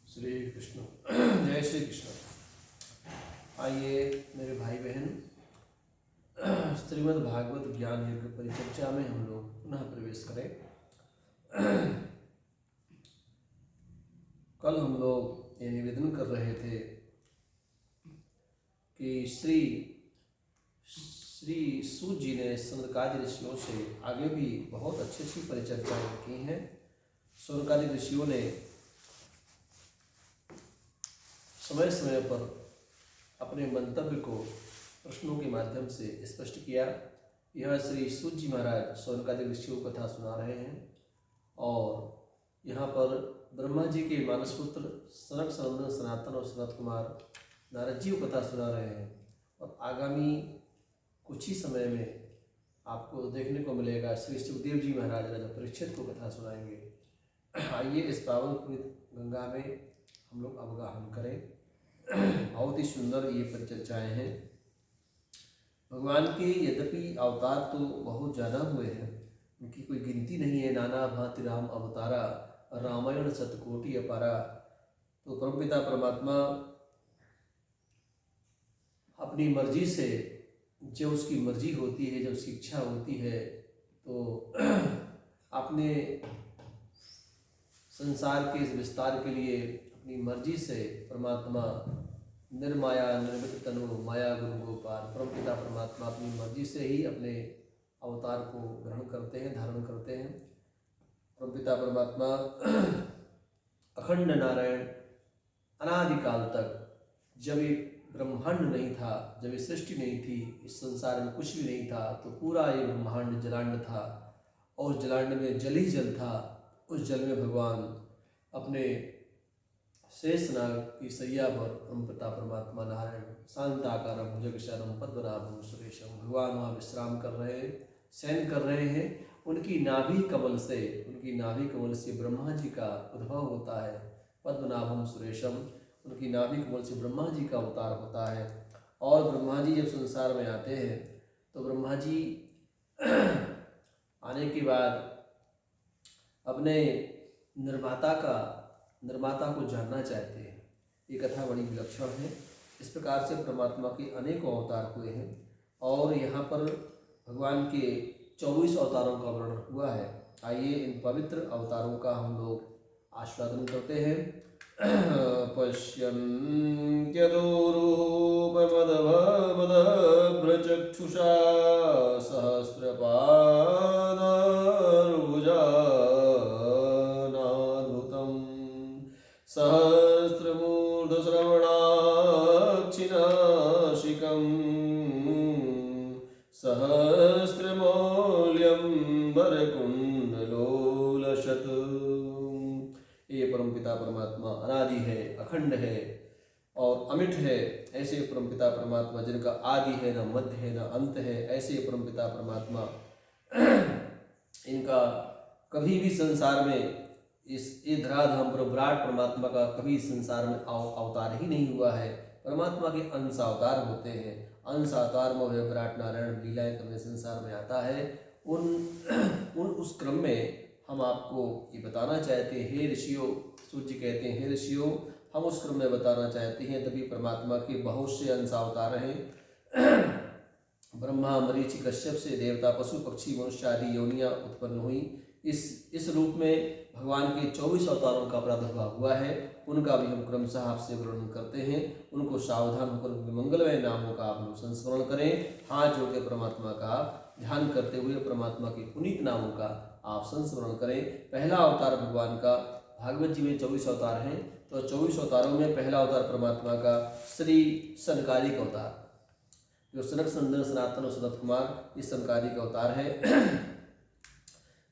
श्री कृष्ण। जय श्री कृष्ण। आइए मेरे भाई बहन, श्रीमद् भागवत ज्ञान यज्ञ परिचर्चा में हम लोग पुनः प्रवेश करें। कल हम लोग ये निवेदन कर रहे थे कि श्री सूत जी ने सनकादि ऋषियों से आगे भी बहुत अच्छी अच्छी परिचर्चाएं की हैं। सनकादि ऋषियों ने समय समय पर अपने मंतव्य को प्रश्नों के माध्यम से स्पष्ट किया। यह श्री सूत जी महाराज सौनकादि ऋषियों को कथा सुना रहे हैं और यहाँ पर ब्रह्मा जी के मानस पुत्र सनक सनंदन सनातन और सनत कुमार नारद जी को कथा सुना रहे हैं। और आगामी कुछ ही समय में आपको देखने को मिलेगा श्री सुखदेव जी महाराज राजा परीक्षित को कथा सुनाएंगे। आइए इस पावन पवित्र गंगा में हम लोग अवगाहन करें। बहुत ही सुंदर ये परिचर्चाएँ हैं। भगवान के यद्यपि अवतार तो बहुत ज़्यादा हुए हैं, उनकी कोई गिनती नहीं है। नाना भांति राम अवतारा, रामायण शतकोटि अपारा। तो परमपिता परमात्मा अपनी मर्जी से, जब उसकी मर्जी होती है, जब उसकी इच्छा होती है, तो अपने संसार के इस विस्तार के लिए अपनी मर्जी से परमात्मा निर्माया निर्मित तनु माया गुरु गोपाल, परमपिता परमात्मा अपनी मर्जी से ही अपने अवतार को ग्रहण करते हैं, धारण करते हैं। परमपिता परमात्मा अखंड नारायण अनादिकाल तक, जब ये ब्रह्मांड नहीं था, जब ये सृष्टि नहीं थी, इस संसार में कुछ भी नहीं था, तो पूरा ये ब्रह्मांड जलांड था और उस जलांड में जल ही जल था। उस जल में भगवान अपने शेषनाग की सैया पर परमपिता परमात्मा नारायण शांताकारम भुजगशयनम पद्मनाभम सुरेशम, भगवान वहाँ विश्राम कर रहे हैं, शयन कर रहे हैं। उनकी नाभि कमल से ब्रह्मा जी का उद्भव होता है। पद्मनाभम सुरेशम, उनकी नाभि कमल से ब्रह्मा जी का अवतार होता है। और ब्रह्मा जी जब संसार में आते हैं तो ब्रह्मा जी आने के बाद अपने निर्माता को जानना चाहते हैं। ये कथा बड़ी विलक्षण है। इस प्रकार से परमात्मा के अनेकों अवतार हुए हैं और यहाँ पर भगवान के 24 अवतारों का वर्णन हुआ है। आइए इन पवित्र अवतारों का हम लोग आस्वादन करते हैं। पश्यन्त्यदूरूपमदभवदभ्रचक्षुषा सहस्रपादारुजानाद्भुतं सहस्रमूर्धश्रवणाक्षिनाशिकं सहस्रमौल्यं वरकुण्डलोलशत्। ये परमपिता परमात्मा अनादि है, अखंड है और अमिट है। ऐसे परमपिता परमात्मा जिनका आदि है, न मध्य है, न अंत है, ऐसे परमपिता परमात्मा इनका कभी भी संसार में इस धराधाम पर विराट परमात्मा का कभी संसार में अवतार ही नहीं हुआ है। परमात्मा के अंश अवतार होते हैं। अंश अवतार में विराट नारायण लीलाएं करने संसार में आता है। उस क्रम में हम आपको ये बताना चाहते हैं, हे ऋषियों, सूर्य कहते हैं, हे ऋषियों, हम उस क्रम में बताना चाहते हैं। तभी परमात्मा के बहुत से अंश अवतार हैं। ब्रह्मा मरीचि कश्यप से देवता पशु पक्षी मनुष्य आदि योनियाँ उत्पन्न हुई। इस रूप में भगवान के 24 अवतारों का प्रादुर्भाव हुआ है। उनका भी हम क्रमशः आपसे वर्णन करते हैं। उनको सावधान होकर मंगलमय नामों का आप लोग संस्मरण करें। हाथ जोड़ के परमात्मा का ध्यान करते हुए परमात्मा के पुनीत नामों का आप संस्मरण करें। पहला अवतार भगवान का, भागवत जी में 24 अवतार हैं, तो 24 अवतारों में पहला अवतार परमात्मा का श्री सनकादिक अवतार, जो सनक सनंदन सनातन और सनत कुमार, इस सनकादिक अवतार है।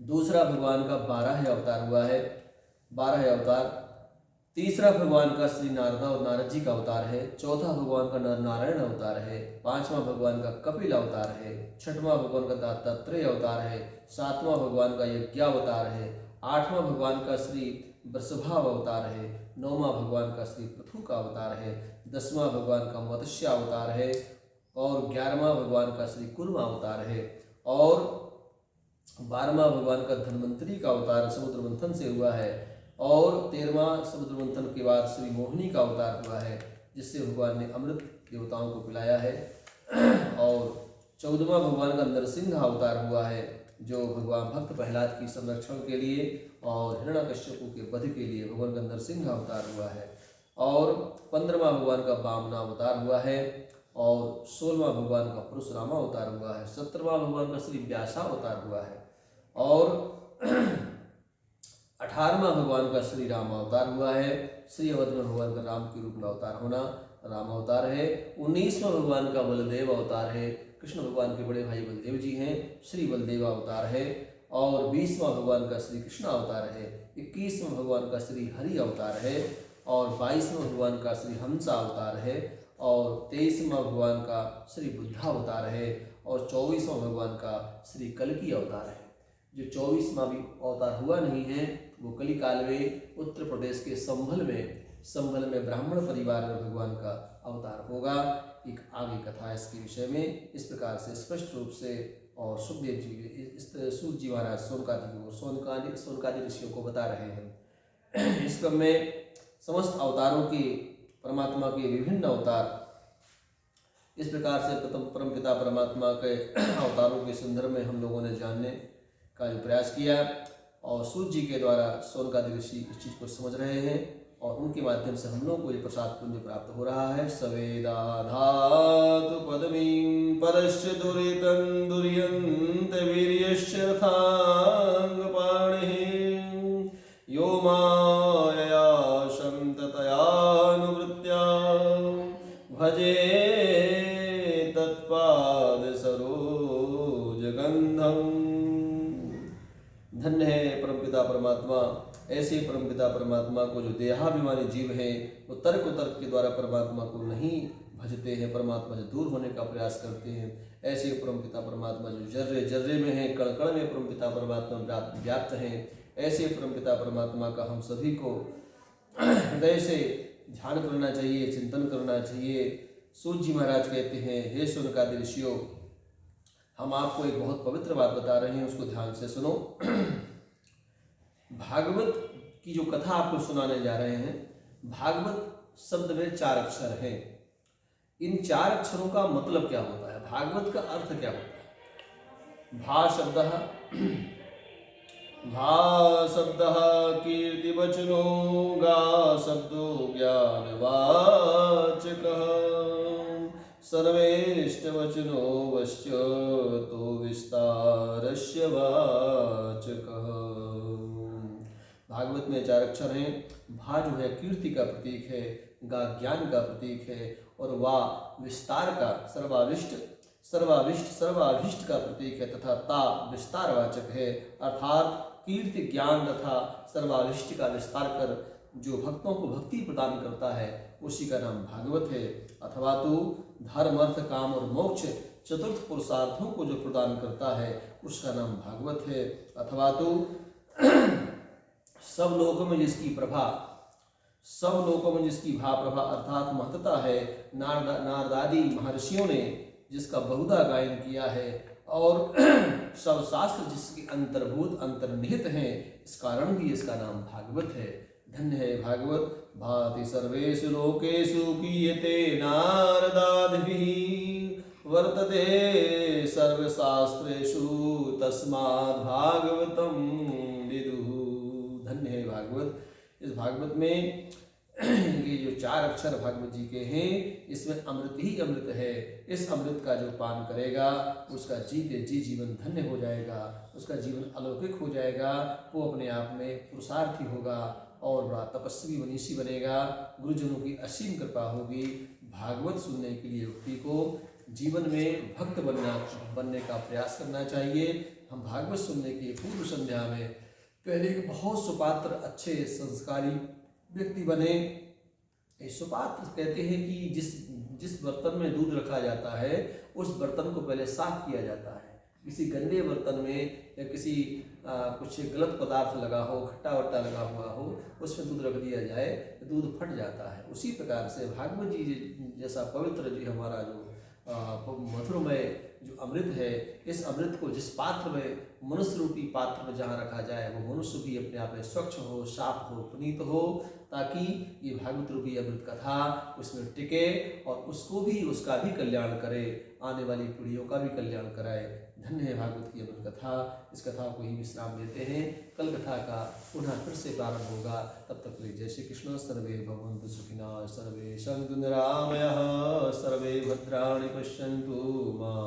दूसरा भगवान का 12 अवतार हुआ है, 12 अवतार। तीसरा भगवान का श्री नारदा और नारद जी का अवतार है। चौथा भगवान का नारायण अवतार है। पांचवा भगवान का कपिल अवतार है। छठवां भगवान का दत्तात्रेय अवतार है। सातवां भगवान का यज्ञावतार है। आठवां भगवान का श्री वृषभाव अवतार है। नौवां भगवान का श्री पृथु का अवतार है। 10वां भगवान का मत्स्य अवतार है और 11वां भगवान का श्री कुर्म अवतार है और 12वां भगवान का धन्वंतरी का अवतार समुद्र मंथन से हुआ है और 13वां समुद्र मंथन के बाद श्री मोहिनी का अवतार हुआ है, जिससे भगवान ने अमृत देवताओं को पिलाया है। और 14वां भगवान का नरसिंह अवतार हुआ है, जो भगवान भक्त प्रहलाद की संरक्षण के लिए और हिरण्यकश्यप के वध के लिए भगवान का नरसिंह अवतार हुआ है। और 15वां भगवान का वामना अवतार हुआ है। और 16वां भगवान का परशुराम अवतार हुआ है। 17वां भगवान का श्री व्यासा अवतार हुआ है। और 18वां भगवान का श्री राम अवतार हुआ है। श्री अवध में भगवान का राम के रूप में अवतार होना राम अवतार है। 19वां भगवान का बलदेव अवतार है। कृष्ण भगवान के बड़े भाई बलदेव जी हैं, श्री बलदेव अवतार है। और 20वां भगवान का श्री कृष्ण अवतार है। 21वां भगवान का श्री हरि अवतार है। और 22वां भगवान का श्री हंसा अवतार है। और 23वां भगवान का श्री बुद्धा अवतार है। और 24वां भगवान का श्री कल्कि अवतार है। जो 24वां भी अवतार हुआ नहीं है वो कली काल में उत्तर प्रदेश के संभल में ब्राह्मण परिवार में भगवान का अवतार होगा। एक आगे कथा है इसके विषय में इस प्रकार से स्पष्ट रूप से। और सुखदेव जी सूत जी महाराज सोनकादि ऋषियों को बता रहे हैं। इस क्रम में समस्त अवतारों के परमात्मा के विभिन्न अवतार इस प्रकार से परमपिता परमात्मा के अवतारों के संदर्भ में हम लोगों ने जानने का जो प्रयास किया। और सूत जी के द्वारा सोनकादि ऋषि इस चीज़ को समझ रहे हैं और उनके माध्यम से हम लोगों को ये प्रसाद पुण्य प्राप्त हो रहा है। सवेदा धातु पदमीं परश्च दुरितं दुर्यन्त वीर्यश्च रथांग पाणिः यो मायया शन्ततयानुवृत्त्या भजे तत्पाद सरोजगन्धम्। धन्य है परमपिता परमात्मा। ऐसे परमपिता परमात्मा को जो देहाभिमानी जीव हैं वो तर्क के द्वारा परमात्मा को नहीं भजते हैं, परमात्मा से दूर होने का प्रयास करते हैं। ऐसे परमपिता परमात्मा जो जर्रे जर्रे में हैं, कण कण में परमपिता परमात्मा व्याप्त हैं, ऐसे परमपिता परमात्मा का हम सभी को हृदय से ध्यान करना चाहिए, चिंतन करना चाहिए। सूत जी महाराज कहते हैं, हे शौनकादि ऋषियों, हम आपको एक बहुत पवित्र बात बता रहे हैं, उसको ध्यान से सुनो। भागवत की जो कथा आपको सुनाने जा रहे हैं, भागवत शब्द में 4 अक्षर हैं। इन 4 अक्षरों का मतलब क्या होता है, भागवत का अर्थ क्या होता है? भा शब्द कीर्तिवचनो, गा शब्दो ज्ञानवाचकः, सर्वेष्टवचनो वश्च तो विस्तारस्य वाचकः। भागवत में 4 अक्षर हैं। भा जो है कीर्ति का प्रतीक है, गा ज्ञान का प्रतीक है, और वा विस्तार का सर्वाभिष्ट का प्रतीक है, तथा ता विस्तारवाचक है। अर्थात कीर्ति ज्ञान तथा सर्वाभिष्ट का विस्तार कर जो भक्तों को भक्ति प्रदान करता है उसी का नाम भागवत है। अथवा तो धर्म अर्थ काम और मोक्ष चतुर्थ पुरुषार्थों को जो प्रदान करता है उसका नाम भागवत है। अथवा तो सब लोकों में जिसकी प्रभा अर्थात महत्ता है, नारदादि महर्षियों ने जिसका बहुधा गायन किया है, और सब शास्त्र जिसके अंतर्निहित हैं, इस कारण भी इसका नाम भागवत है। धन्य है भागवत। भाति सर्वेषु लोकेषु गीयते नारदादिभिः, वर्तते सर्वशास्त्रेषु तस्माद् भागवतं विदुः। धन्य है भागवत। इस भागवत में ये जो 4 अक्षर भागवत जी के हैं, इसमें अमृत ही अमृत है। इस अमृत का जो पान करेगा उसका जीते जी जीवन धन्य हो जाएगा, उसका जीवन अलौकिक हो जाएगा, वो अपने आप में पुरुषार्थी होगा और बड़ा तपस्वी मनीषी बनेगा। गुरुजनों की असीम कृपा होगी। भागवत सुनने के लिए व्यक्ति को जीवन में भक्त बनने का प्रयास करना चाहिए। हम भागवत सुनने की पूर्व संध्या में पहले बहुत सुपात्र अच्छे संस्कारी व्यक्ति बने। सुपात्र कहते हैं कि जिस बर्तन में दूध रखा जाता है उस बर्तन को पहले साफ किया जाता है। किसी गंदे बर्तन में या किसी कुछ गलत पदार्थ लगा हो, खट्टा वट्टा लगा हुआ हो, उसमें दूध रख दिया जाए तो दूध फट जाता है। उसी प्रकार से भागवत जी जैसा पवित्र जी हमारा जो मधुरमय जो अमृत है, इस अमृत को जिस पात्र में मनुष्य रूपी पात्र में जहाँ रखा जाए वो मनुष्य भी अपने आप में स्वच्छ हो, साफ हो, पुनीत हो, ताकि ये भागवत रूपी अमृत कथा उसमें टिके और उसको भी, उसका भी कल्याण करे, आने वाली पीढ़ियों का भी कल्याण कराए। धन्य है भागवत की अमृत कथा। इस कथा को ही विश्राम लेते हैं। कल कथा का पुनः फिर से प्रारंभ होगा। तब तक के लिए जय श्री कृष्ण। सर्वे भवन्तु सुखिनः, सर्वे सन्तु निरामयाः, सर्वे भद्राणि पश्यन्तु मा